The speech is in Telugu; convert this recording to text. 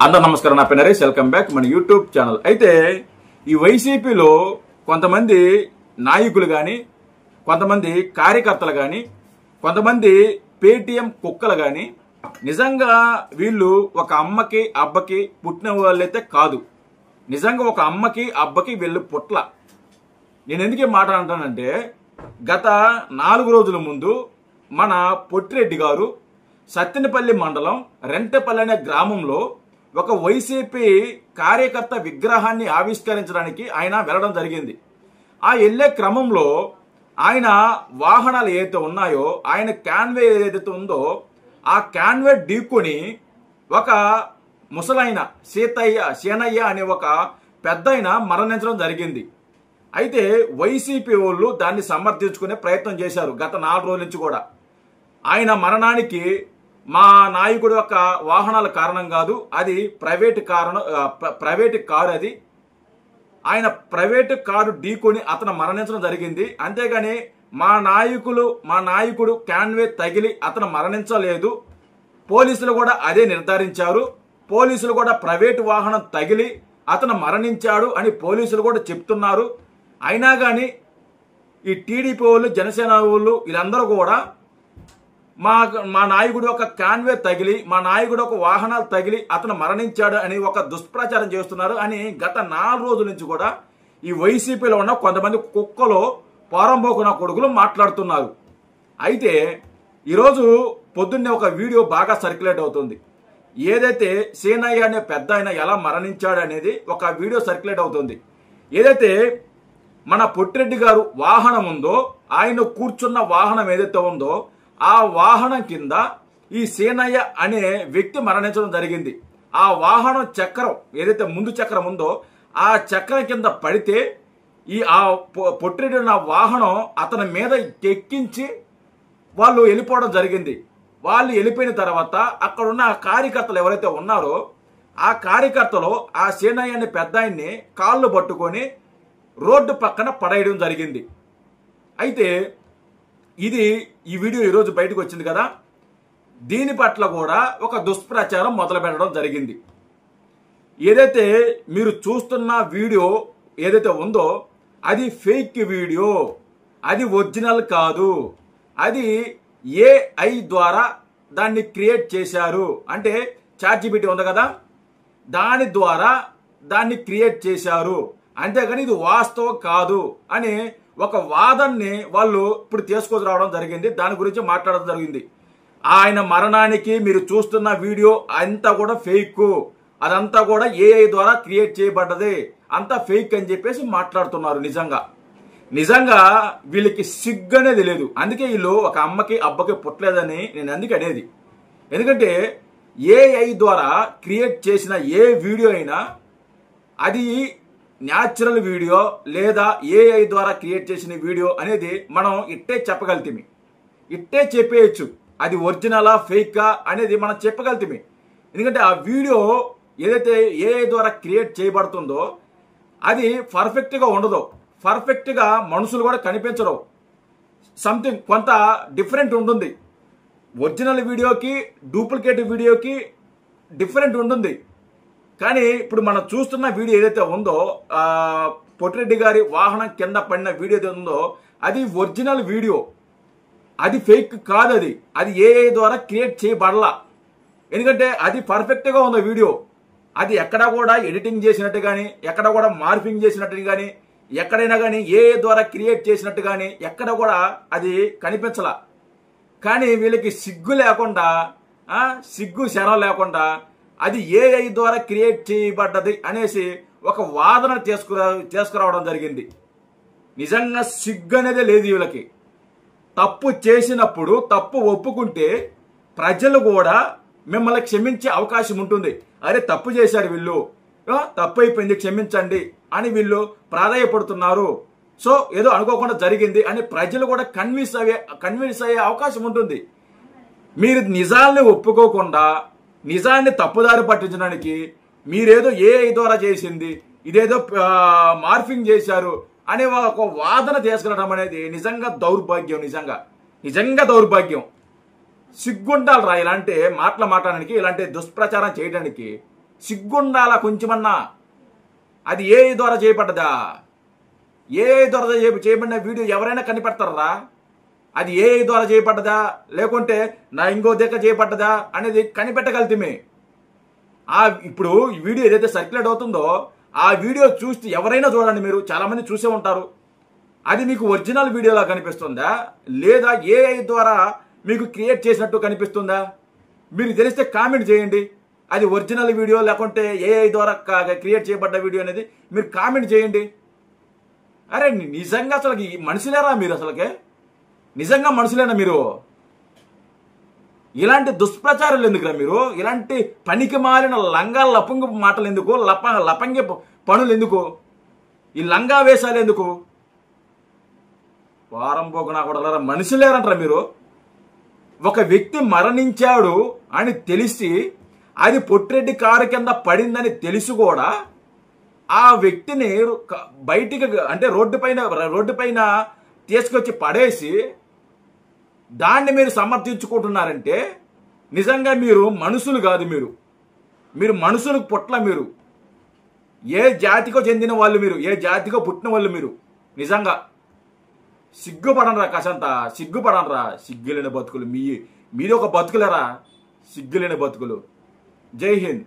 అందరూ నమస్కారం. నా పేరు నరేష్. వెల్కమ్ బ్యాక్ మన యూట్యూబ్ ఛానల్. అయితే ఈ వైసీపీలో కొంతమంది నాయకులు కానీ, కొంతమంది కార్యకర్తలు కానీ, కొంతమంది పేటీఎం కుక్కలు కానీ నిజంగా వీళ్ళు ఒక అమ్మకి అబ్బకి పుట్టిన వాళ్ళైతే కాదు. నిజంగా ఒక అమ్మకి అబ్బకి వీళ్ళు పుట్ల. నేను ఎందుకే మాట అంటానంటే, గత 4 రోజుల ముందు మన పొట్టిరెడ్డి గారు సత్తెనపల్లి మండలం రెంటపల్లి అనే గ్రామంలో ఒక వైసీపీ కార్యకర్త విగ్రహాన్ని ఆవిష్కరించడానికి ఆయన వెళ్ళడం జరిగింది. ఆ వెళ్లే క్రమంలో ఆయన వాహనాలు ఏదైతే ఉన్నాయో, ఆయన క్యాన్వే ఏదైతే ఉందో ఆ క్యాన్వే ఢీకొని ఒక ముసలైన సేనయ్య అనే ఒక పెద్దయిన మరణించడం జరిగింది. అయితే వైసీపీ వాళ్ళు దాన్ని సమర్థించుకునే ప్రయత్నం చేశారు గత 4 రోజుల నుంచి కూడా. ఆయన మరణానికి మా నాయకుడు యొక్క వాహనాల కారణం కాదు, అది ప్రైవేటు కారు. అది ఆయన ప్రైవేటు కారు ఢీకొని అతను మరణించడం జరిగింది. అంతేగాని మా నాయకుడు క్యాన్వే తగిలి అతను మరణించలేదు. పోలీసులు కూడా అదే నిర్ధారించారు. పోలీసులు కూడా ప్రైవేటు వాహనం తగిలి అతను మరణించాడు అని పోలీసులు కూడా చెప్తున్నారు. అయినా కానీ ఈ టీడీపీ వాళ్ళు, జనసేన వాళ్ళు వీళ్ళందరూ కూడా మా నాయకుడు ఒక క్యాన్వే తగిలి, మా నాయకుడు ఒక వాహనాలు తగిలి అతను మరణించాడు అని ఒక దుష్ప్రచారం చేస్తున్నారు అని గత 4 రోజుల నుంచి కూడా ఈ వైసీపీలో ఉన్న కొంతమంది కుక్కలు పోరంబోకున కొడుకులు మాట్లాడుతున్నారు. అయితే ఈరోజు పొద్దున్నే ఒక వీడియో బాగా సర్క్యులేట్ అవుతుంది. ఏదైతే సేనయ్య అనే పెద్ద ఆయన ఎలా మరణించాడు అనేది ఒక వీడియో సర్క్యులేట్ అవుతుంది. ఏదైతే మన పొట్టిరెడ్డి గారు వాహనం ఉందో, ఆయన కూర్చున్న వాహనం ఏదైతే ఉందో ఆ వాహనం కింద ఈ సేనయ్య అనే వ్యక్తి మరణించడం జరిగింది. ఆ వాహనం చక్రం ఏదైతే ముందు చక్రం ఉందో ఆ చక్రం కింద పడితే ఆ పొట్టిరెడ్డి ఉన్న వాహనం అతని మీద ఎక్కించి వాళ్ళు వెళ్ళిపోవడం జరిగింది. వాళ్ళు వెళ్ళిపోయిన తర్వాత అక్కడున్న కార్యకర్తలు ఎవరైతే ఉన్నారో ఆ కార్యకర్తలు ఆ సేనయ్య అనే పెద్ద ఆయన్ని కాళ్ళు పట్టుకొని రోడ్డు పక్కన పడేయడం జరిగింది. అయితే ఈ వీడియో ఈరోజు బయటకు వచ్చింది కదా, దీని పట్ల కూడా ఒక దుష్ప్రచారం మొదలు పెట్టడం జరిగింది. ఏదైతే మీరు చూస్తున్న వీడియో ఏదైతే ఉందో అది ఫేక్ వీడియో, అది ఒరిజినల్ కాదు. అది AI ద్వారా దాన్ని క్రియేట్ చేశారు. అంటే ChatGPT ఉంది కదా, దాని ద్వారా దాన్ని క్రియేట్ చేశారు. అంతేగాని ఇది వాస్తవం కాదు అని ఒక వాదనని వాళ్ళు ఇప్పుడు తీసుకొని రావడం జరిగింది. దాని గురించి మాట్లాడడం జరిగింది. ఆయన మరణానికి మీరు చూస్తున్న వీడియో అంతా కూడా ఫేక్, అదంతా కూడా AI ద్వారా క్రియేట్ చేయబడ్డది, అంతా ఫేక్ అని చెప్పేసి మాట్లాడుతున్నారు. నిజంగా వీళ్ళకి సిగ్గు అనేది లేదు. అందుకే వీళ్ళు ఒక అమ్మకి అబ్బకి పుట్టలేదని నేను అందుకే అనేది. ఎందుకంటే AI ద్వారా క్రియేట్ చేసిన ఏ వీడియో అయినా అది న్యాచురల్ వీడియో లేదా AI ద్వారా క్రియేట్ చేసిన వీడియో అనేది మనం ఇట్టే చెప్పగలుగుతామి, ఇట్టే చెప్పేయచ్చు. అది ఒరిజినలా ఫేకా అనేది మనం చెప్పగలుగుతామి. ఎందుకంటే ఆ వీడియో ఏదైతే AI ద్వారా క్రియేట్ చేయబడుతుందో అది పర్ఫెక్ట్గా ఉండదు. పర్ఫెక్ట్గా మనుషులు కూడా కనిపించరు. సంథింగ్ కొంత డిఫరెంట్ ఉంటుంది. ఒరిజినల్ వీడియోకి డూప్లికేట్ వీడియోకి డిఫరెంట్ ఉంటుంది. కానీ ఇప్పుడు మనం చూస్తున్న వీడియో ఏదైతే ఉందో, పొట్టిరెడ్డి గారి వాహనం కింద పడిన వీడియో ఏదైతే ఉందో అది ఒరిజినల్ వీడియో, అది ఫేక్ కాదు. అది AI ద్వారా క్రియేట్ చేయబడలా. ఎందుకంటే అది పర్ఫెక్ట్గా ఉంది వీడియో. అది ఎక్కడా కూడా ఎడిటింగ్ చేసినట్టు కానీ, ఎక్కడ కూడా మార్ఫింగ్ చేసినట్టు కానీ, ఎక్కడైనా కానీ AI ద్వారా క్రియేట్ చేసినట్టు కానీ ఎక్కడ కూడా అది కనిపించలా. కానీ వీళ్ళకి సిగ్గు లేకుండా, సిగ్గు శరం లేకుండా అది AI ద్వారా క్రియేట్ చేయబడ్డది అనేసి ఒక వాదన తీసుకురావడం జరిగింది. నిజంగా సిగ్గు అనేదే లేదు వీళ్ళకి. తప్పు చేసినప్పుడు తప్పు ఒప్పుకుంటే ప్రజలు కూడా మిమ్మల్ని క్షమించే అవకాశం ఉంటుంది. అరే తప్పు చేశారు వీళ్ళు, తప్పు అయిపోయింది క్షమించండి అని వీళ్ళు ప్రాధాయపడుతున్నారు. సో ఏదో అనుకోకుండా జరిగింది అని ప్రజలు కూడా కన్విన్స్ అయ్యే అవకాశం ఉంటుంది. మీరు నిజాల్ని ఒప్పుకోకుండా నిజాన్ని తప్పుదారి పట్టించడానికి మీరేదో AI ద్వారా చేసింది, ఇదేదో మార్ఫింగ్ చేశారు అనే ఒక వాదన తీసుకురావడం అనేది నిజంగా దౌర్భాగ్యం. నిజంగా దౌర్భాగ్యం. సిగ్గుండాలరా ఇలాంటి మాటలు మాట్లాడడానికి, ఇలాంటి దుష్ప్రచారం చేయడానికి సిగ్గుండాలా కొంచెమన్నా. అది ఏ ద్వారా చేయబడ్డదా? ఏ ద్వారా చేయబడిన వీడియో ఎవరైనా కనిపెడతారా? అది ఏ ద్వారా చేయబడ్డదా లేకుంటే నా ఇంకో దగ్గర చేయబడ్డదా అనేది కనిపెట్టగలితమే. ఇప్పుడు ఈ వీడియో ఏదైతే సర్క్యులేట్ అవుతుందో ఆ వీడియో చూస్తే ఎవరైనా చూడండి, మీరు చాలామంది చూసే ఉంటారు. అది మీకు ఒరిజినల్ వీడియోలా కనిపిస్తుందా లేదా ఏఐ ద్వారా మీకు క్రియేట్ చేసినట్టు కనిపిస్తుందా? మీరు తెలిస్తే కామెంట్ చేయండి. అది ఒరిజినల్ వీడియో లేకుంటే ఏఐ ద్వారా క్రియేట్ చేయబడ్డ వీడియో అనేది మీరు కామెంట్ చేయండి. అరే నిజంగా అసలు మనుషులేరా మీరు? అసలుకే నిజంగా మనుషులేనా మీరు? ఇలాంటి దుష్ప్రచారాలు ఎందుకురా మీరు? ఇలాంటి పనికి మాలిన లంగా లపంగి మాటలు ఎందుకు? లపంగి పనులు ఎందుకు? ఈ లంగా వేషాలు ఎందుకు? వారం పోకునా కూడా మనుషులేరంటారా మీరు? ఒక వ్యక్తి మరణించాడు అని తెలిసి అది పొట్టిరెడ్డి కారు కింద పడిందని తెలిసి కూడా ఆ వ్యక్తిని బయటికి అంటే రోడ్డు పైన తీసుకొచ్చి పడేసి దాన్ని మీరు సమర్థించుకుంటున్నారంటే నిజంగా మీరు మనుషులు కాదు. మీరు మనుషులకు పుట్ల. మీరు ఏ జాతికో చెందిన వాళ్ళు, మీరు ఏ జాతికో పుట్టిన వాళ్ళు. మీరు నిజంగా సిగ్గుపడనరా? కాసంత సిగ్గుపడనరా? సిగ్గులేని బతుకులు మీది ఒక బతుకులేరా? సిగ్గులేని బతుకులు. జై హింద్.